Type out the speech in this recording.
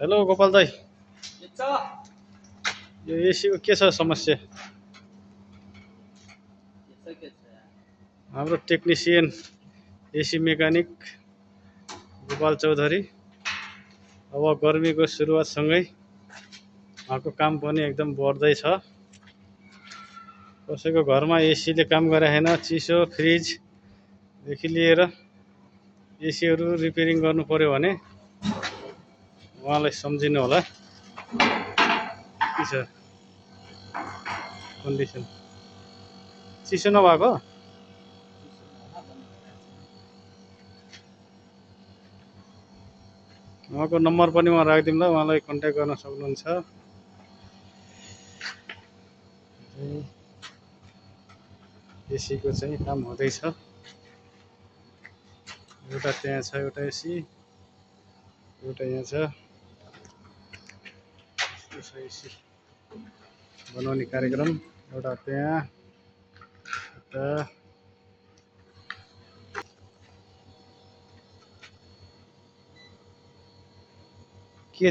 Hello Gopal दाई, यो एसीको के छ समस्या? हाम्रो technician AC mechanic Gopal Chaudhary अब गर्मीको सुरुवातसँगै उहाँको काम पनि एकदम बढ्दैछ। कसैको घरमा एसीले काम गरेन, चिसो फ्रिजदेखि लिएर एसीहरू रिपेयरिङ गर्नु पर्यो भने उहाँलाई सम्झिनु होला। के छ कन्डिसन? चिसो नभएको उहाँको नम्बर पनि उहाँ राखिदिउँला, उहाँलाई कन्ट्याक्ट गर्न सक्नुहुन्छ। एसीको चाहिँ काम हुँदैछ। एउटा त्यहाँ छ, एउटा एसी, एउटा यहाँ छ। एसी बनाउने कार्यक्रम एउटा त्यहाँ, एउटा के